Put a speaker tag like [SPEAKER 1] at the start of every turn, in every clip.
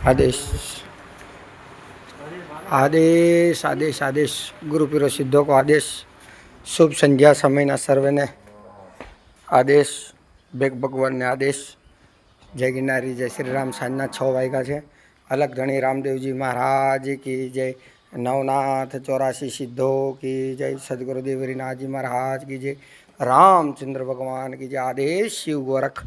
[SPEAKER 1] आदेश आदेश आदेश आदेश गुरुपीरो सिद्धो को आदेश। शुभ संध्या समय सर्वे ने आदेश। बेग भगवान ने आदेश। जय गिरनारी जय श्री राम। सांजना 6 वाग्या है। अलग धनी रामदेव जी महाराज की जय। नवनाथ 84 सिद्धों की जय। सदगुरुदेव हरिनाथ जी महाराज की जय। रामचंद्र भगवान की जय। आदेश शिव गोरख।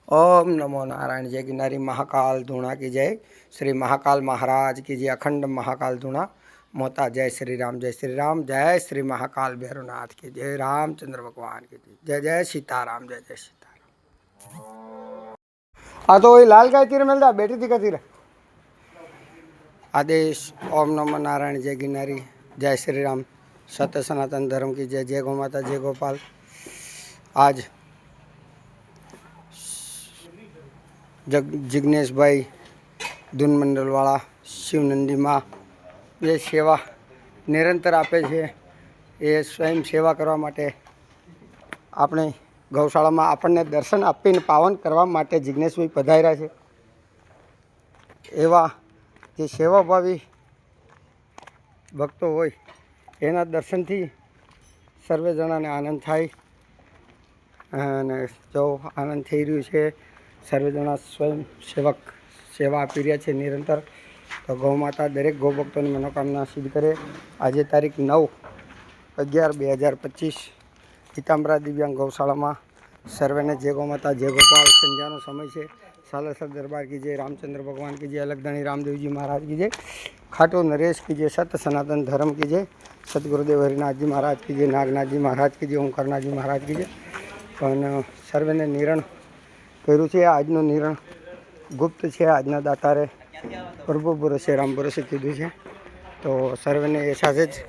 [SPEAKER 1] ओम नमो नारायण। जय गिरनारी महाकाल धूणा की जय। श्री महाकाल महाराज की जय। अखंड महाकाल धूणा मोता। जय श्री राम जय श्री राम। जय श्री महाकाल भैरवनाथ की जय। रामचंद्र भगवान की जय। जय जय सीताराम जय जय सीताराम। हाँ तो वही लाल गाय तीर मिलता बेटी थी का तीर। आदेश। ओम नमो नारायण। जय गिरनारी जय श्री राम। सत्य सनातन धर्म की जय। जय गौ माता जय गोपाल। आज जिग्नेश भाई दून मंडलवाला शिवनंदी माँ ये सेवा निरंतर आपे छे। ये स्वयं सेवा करवा माटे आपणे गौशाला में आपने दर्शन आपीने पावन करवा माटे जिग्नेश भाई पधार्या छे। एवा जे सेवाभावी भक्तो होय एना दर्शन थी सर्वे जणाने आनंद थाय अने जो आनंद थई रह्यो छे। सर्वे जना स्वयं सेवक सेवा आपी रह्या छे निरंतर। तो गौ माता दरेक गौ भक्तों मनोकामना सिद्ध करे। आज तारीख 9/11/2025 पीताम्बरा दिव्यांग गौशाला में सर्वे ने जय गौ माता जय गोपाल। संध्या समय है। सालेसर दरबार की जय। रामचंद्र भगवान की जय। अलगधणी रामदेव जी महाराज की जय। खाटू नरेश की जय। सत्य सनातन धर्म की जय। सदगुरुदेव हरिनाथ जी महाराज की जय। नागनाथ जी महाराज की जय। ओंकारनाथ जी महाराज की जय। पण सर्वे ने निरण कर्युं छे। आजनो निरण गुप्त है। आजना दातारे प्रभु भरोसे राम भरोसे कीधुं छे। तो सर्वे ने ए साथे ज